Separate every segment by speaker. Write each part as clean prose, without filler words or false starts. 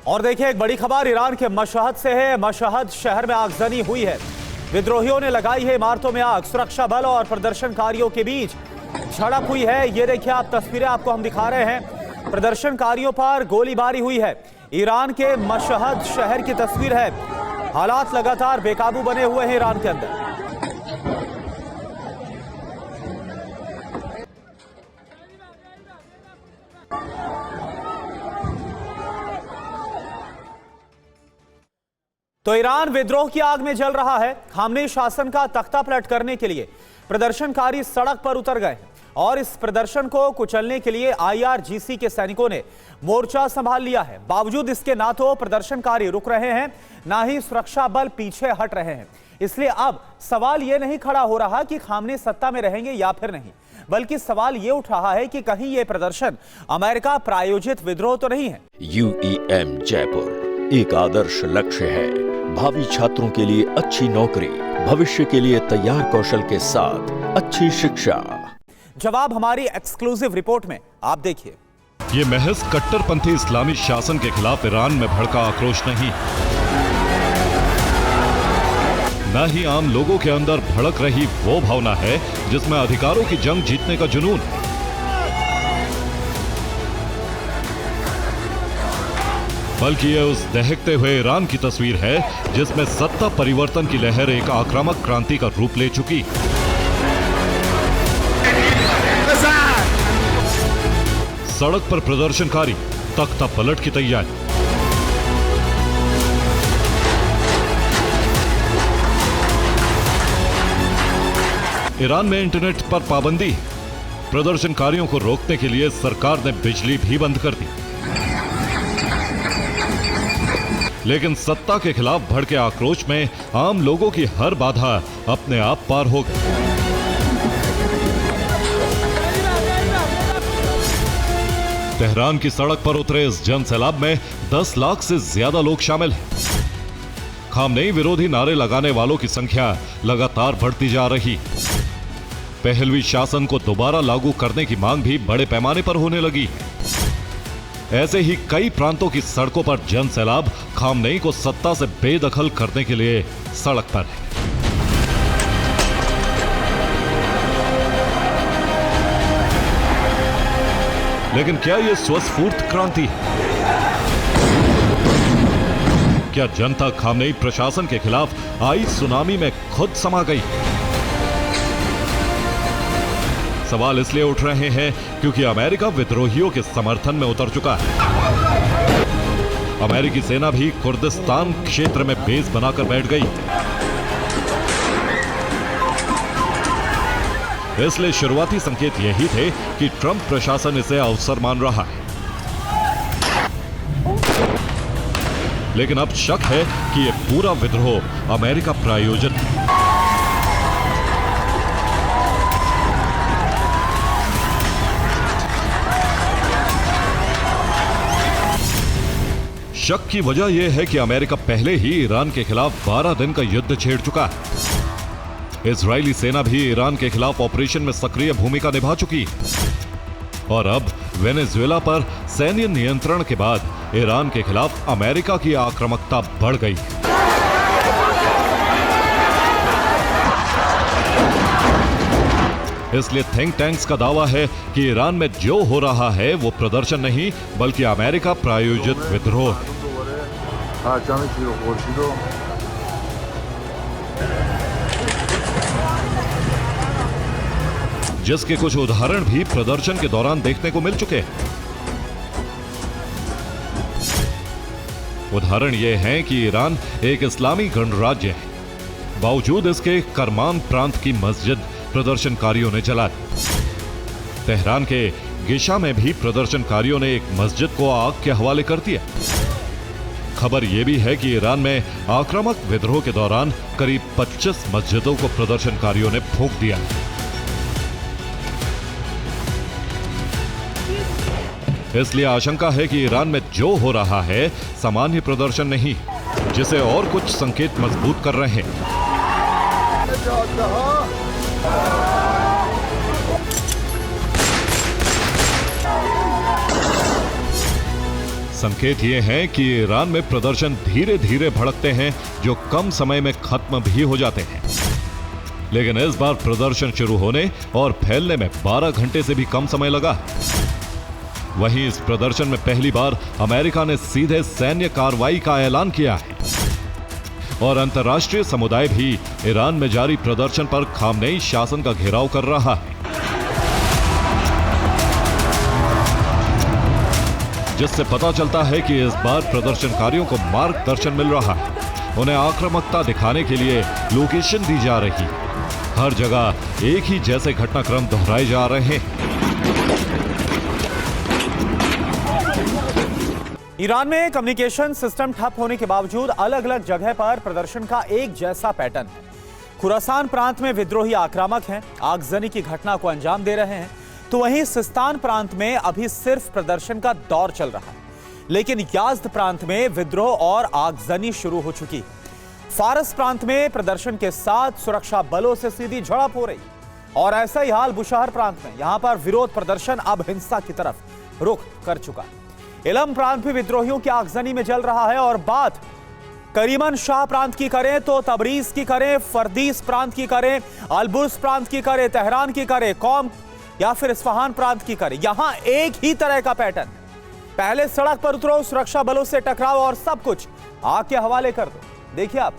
Speaker 1: और देखिए एक बड़ी खबर ईरान के मशहद से है। मशहद शहर में आगजनी हुई है। विद्रोहियों ने लगाई है इमारतों में आग। सुरक्षा बल और प्रदर्शनकारियों के बीच झड़प हुई है। ये देखिए आप तस्वीरें आपको हम दिखा रहे हैं। प्रदर्शनकारियों पर गोलीबारी हुई है। ईरान के मशहद शहर की तस्वीर है। हालात लगातार बेकाबू बने हुए हैं ईरान के अंदर। तो ईरान विद्रोह की आग में जल रहा है। खामनेई शासन का तख्ता पलट करने के लिए प्रदर्शनकारी सड़क पर उतर गए और इस प्रदर्शन को कुचलने के लिए IRGC के सैनिकों ने मोर्चा संभाल लिया है। बावजूद इसके ना तो प्रदर्शनकारी रुक रहे हैं, ना ही सुरक्षा बल पीछे हट रहे हैं। इसलिए अब सवाल यह नहीं खड़ा हो रहा कि खामनेई सत्ता में रहेंगे या फिर नहीं, बल्कि सवाल यह उठ रहा है कि कहीं यह प्रदर्शन अमेरिका प्रायोजित विद्रोह तो नहीं है।
Speaker 2: UEM जयपुर एक आदर्श लक्ष्य है। भावी छात्रों के लिए अच्छी नौकरी, भविष्य के लिए तैयार कौशल के साथ अच्छी शिक्षा।
Speaker 1: जवाब हमारी एक्सक्लूसिव रिपोर्ट में आप देखिए।
Speaker 3: ये महज कट्टरपंथी इस्लामी शासन के खिलाफ ईरान में भड़का आक्रोश नहीं, न ही आम लोगों के अंदर भड़क रही वो भावना है जिसमें अधिकारों की जंग जीतने का जुनून, बल्कि यह उस दहकते हुए ईरान की तस्वीर है जिसमें सत्ता परिवर्तन की लहर एक आक्रामक क्रांति का रूप ले चुकी। सड़क पर प्रदर्शनकारी, तख्ता पलट की तैयारी। ईरान में इंटरनेट पर पाबंदी। प्रदर्शनकारियों को रोकने के लिए सरकार ने बिजली भी बंद कर दी। लेकिन सत्ता के खिलाफ भड़के आक्रोश में आम लोगों की हर बाधा अपने आप पार हो गई। तेहरान की सड़क पर उतरे इस जन सैलाब में 10 लाख से ज्यादा लोग शामिल हैं। खामनेई विरोधी नारे लगाने वालों की संख्या लगातार बढ़ती जा रही। पहलवी शासन को दोबारा लागू करने की मांग भी बड़े पैमाने पर होने लगी। ऐसे ही कई प्रांतों की सड़कों पर जन सैलाब खामनेई को सत्ता से बेदखल करने के लिए सड़क पर है। लेकिन क्या यह स्वस्फूर्त क्रांति है? क्या जनता खामनेई प्रशासन के खिलाफ आई सुनामी में खुद समा गई? सवाल इसलिए उठ रहे हैं क्योंकि अमेरिका विद्रोहियों के समर्थन में उतर चुका है। अमेरिकी सेना भी कुर्दिस्तान क्षेत्र में बेस बनाकर बैठ गई। इसलिए शुरुआती संकेत यही थे कि ट्रंप प्रशासन इसे अवसर मान रहा है। लेकिन अब शक है कि यह पूरा विद्रोह अमेरिका प्रायोजित है। शक की वजह यह है कि अमेरिका पहले ही ईरान के खिलाफ 12 दिन का युद्ध छेड़ चुका है। इजरायली सेना भी ईरान के खिलाफ ऑपरेशन में सक्रिय भूमिका निभा चुकी है। और अब वेनेजुएला पर सैन्य नियंत्रण के बाद ईरान के खिलाफ अमेरिका की आक्रामकता बढ़ गई। इसलिए थिंक टैंक्स का दावा है कि ईरान में जो हो रहा है वो प्रदर्शन नहीं बल्कि अमेरिका प्रायोजित विद्रोह है। जिसके कुछ उदाहरण भी प्रदर्शन के दौरान देखने को मिल चुके हैं। उदाहरण यह है कि ईरान एक इस्लामी गणराज्य है। बावजूद इसके करमान प्रांत की मस्जिद प्रदर्शनकारियों ने जला दी। तेहरान के गिशा में भी प्रदर्शनकारियों ने एक मस्जिद को आग के हवाले कर दिया। खबर यह भी है कि ईरान में आक्रामक विद्रोह के दौरान करीब 25 मस्जिदों को प्रदर्शनकारियों ने फूंक दिया। इसलिए आशंका है कि ईरान में जो हो रहा है सामान्य प्रदर्शन नहीं, जिसे और कुछ संकेत मजबूत कर रहे हैं। संकेत ये हैं कि ईरान में प्रदर्शन धीरे धीरे भड़कते हैं, जो कम समय में खत्म भी हो जाते हैं। लेकिन इस बार प्रदर्शन शुरू होने और फैलने में 12 घंटे से भी कम समय लगा। वहीं इस प्रदर्शन में पहली बार अमेरिका ने सीधे सैन्य कार्रवाई का ऐलान किया है और अंतर्राष्ट्रीय समुदाय भी ईरान में जारी प्रदर्शन पर खामनेई शासन का घेराव कर रहा है, जिससे पता चलता है कि इस बार प्रदर्शनकारियों को मार्गदर्शन मिल रहा है। उन्हें आक्रामकता दिखाने के लिए लोकेशन दी जा रही है। हर जगह एक ही जैसे घटनाक्रम दोहराए जा रहे हैं।
Speaker 1: ईरान में कम्युनिकेशन सिस्टम ठप होने के बावजूद अलग अलग जगह पर प्रदर्शन का एक जैसा पैटर्न है। खुरासान प्रांत में विद्रोही आक्रामक हैं, आगजनी की घटना को अंजाम दे रहे हैं, तो वहीं सिस्तान प्रांत में अभी सिर्फ प्रदर्शन का दौर चल रहा है। लेकिन याज़्द प्रांत में विद्रोह और आगजनी शुरू हो चुकी है। फारस प्रांत में प्रदर्शन के साथ सुरक्षा बलों से सीधी झड़प हो रही और ऐसा ही हाल बुशहर प्रांत में। यहां पर विरोध प्रदर्शन अब हिंसा की तरफ रुख कर चुका है। इलम प्रांत भी विद्रोहियों की आगजनी में जल रहा है और बात करीमन शाह प्रांत की करें तो तबरीज की करें, फर्दीस प्रांत की करें, अलबुर्स प्रांत की करें, तेहरान की करें, कौम या फिर इस्फहान प्रांत की करें, यहां एक ही तरह का पैटर्न। पहले सड़क पर उतरो, सुरक्षा बलों से टकराओ और सब कुछ आग के हवाले कर दो। देखिए आप,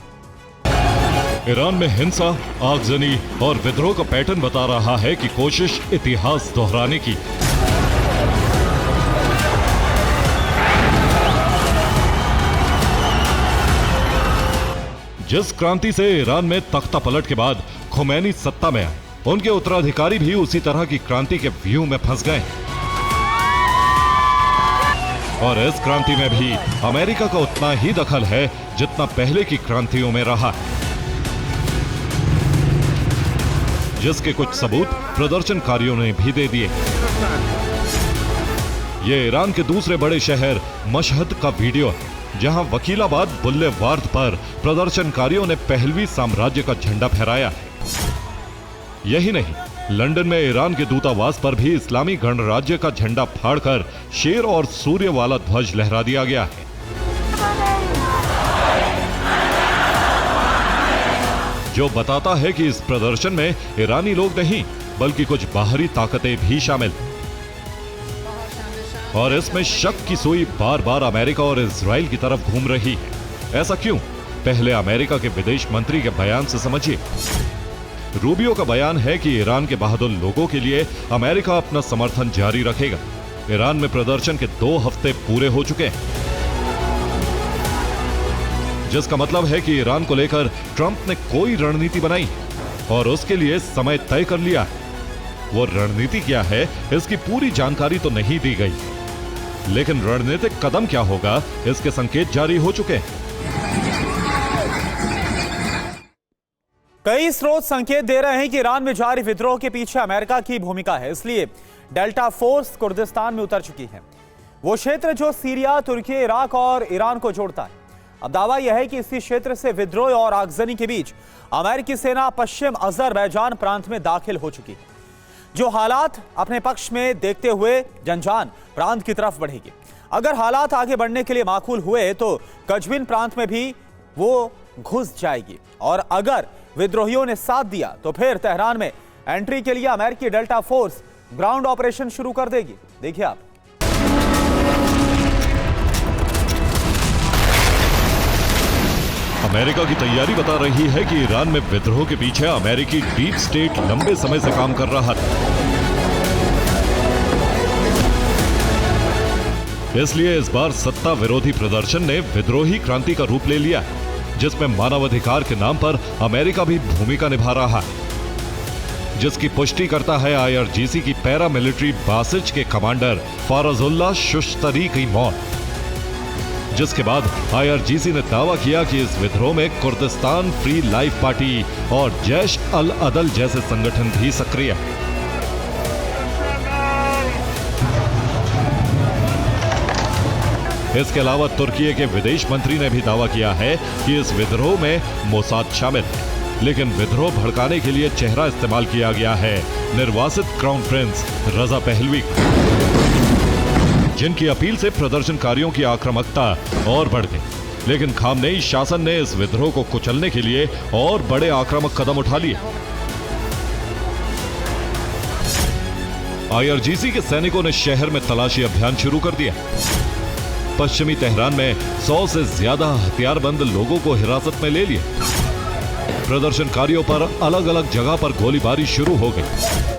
Speaker 3: ईरान में हिंसा, आगजनी और विद्रोह का पैटर्न बता रहा है कि कोशिश इतिहास दोहराने की। जिस क्रांति से ईरान में तख्ता पलट के बाद खुमैनी सत्ता में आए, उनके उत्तराधिकारी भी उसी तरह की क्रांति के व्यू में फंस गए और इस क्रांति में भी अमेरिका का उतना ही दखल है जितना पहले की क्रांतियों में रहा है, जिसके कुछ सबूत प्रदर्शनकारियों ने भी दे दिए। ये ईरान के दूसरे बड़े शहर मशहद का वीडियो है, जहां वकीलाबाद बुल्लेवार्ड पर प्रदर्शनकारियों ने पहलवी साम्राज्य का झंडा फहराया है। यही नहीं, लंदन में ईरान के दूतावास पर भी इस्लामी गणराज्य का झंडा फाड़कर शेर और सूर्य वाला ध्वज लहरा दिया गया है। जो बताता है कि इस प्रदर्शन में ईरानी लोग नहीं बल्कि कुछ बाहरी ताकतें भी शामिल हैं और इसमें शक की सुई बार बार अमेरिका और इजराइल की तरफ घूम रही है। ऐसा क्यों? पहले अमेरिका के विदेश मंत्री के बयान से समझिए। रूबियो का बयान है कि ईरान के बहादुर लोगों के लिए अमेरिका अपना समर्थन जारी रखेगा। ईरान में प्रदर्शन के 2 हफ्ते पूरे हो चुके हैं, जिसका मतलब है कि ईरान को लेकर ट्रंप ने कोई रणनीति बनाई और उसके लिए समय तय कर लिया है। वो रणनीति क्या है, इसकी पूरी जानकारी तो नहीं दी गई, लेकिन रणनीतिक कदम क्या होगा, इसके संकेत जारी हो चुके हैं।
Speaker 1: कई स्रोत संकेत दे रहे हैं कि ईरान में जारी विद्रोह के पीछे अमेरिका की भूमिका है, इसलिए डेल्टा फोर्स कुर्दिस्तान में उतर चुकी है, वो क्षेत्र जो सीरिया, तुर्की, इराक और ईरान को जोड़ता है। अब दावा यह है कि इसी क्षेत्र से विद्रोह और आगजनी के बीच अमेरिकी सेना पश्चिम अजरबैजान प्रांत में दाखिल हो चुकी है, जो हालात अपने पक्ष में देखते हुए जंजान प्रांत की तरफ बढ़ेगी। अगर हालात आगे बढ़ने के लिए माकूल हुए तो कजविन प्रांत में भी वो घुस जाएगी और अगर विद्रोहियों ने साथ दिया तो फिर तेहरान में एंट्री के लिए अमेरिकी डेल्टा फोर्स ग्राउंड ऑपरेशन शुरू कर देगी। देखिए आप,
Speaker 3: अमेरिका की तैयारी बता रही है कि ईरान में विद्रोह के पीछे अमेरिकी डीप स्टेट लंबे समय से काम कर रहा था, इसलिए इस बार सत्ता विरोधी प्रदर्शन ने विद्रोही क्रांति का रूप ले लिया, जिसमें मानवाधिकार के नाम पर अमेरिका भी भूमिका निभा रहा है, जिसकी पुष्टि करता है IRGC की पैरामिलिट्री बासिज के कमांडर फारजुल्लाह शुश्तरी की मौत, जिसके बाद IRGC ने दावा किया कि इस विद्रोह में कुर्दिस्तान फ्री लाइफ पार्टी और जैश अल अदल जैसे संगठन भी सक्रिय हैं। इसके अलावा तुर्की के विदेश मंत्री ने भी दावा किया है कि इस विद्रोह में मोसाद शामिल है, लेकिन विद्रोह भड़काने के लिए चेहरा इस्तेमाल किया गया है निर्वासित क्राउन प्रिंस रजा पहलवी। जिनकी अपील से प्रदर्शनकारियों की आक्रामकता और बढ़ गई। लेकिन खामनेई शासन ने इस विद्रोह को कुचलने के लिए और बड़े आक्रामक कदम उठा लिए। आईआरजीसी के सैनिकों ने शहर में तलाशी अभियान शुरू कर दिया। पश्चिमी तेहरान में 100 से ज्यादा हथियारबंद लोगों को हिरासत में ले लिया। प्रदर्शनकारियों पर अलग अलग जगह पर गोलीबारी शुरू हो गई।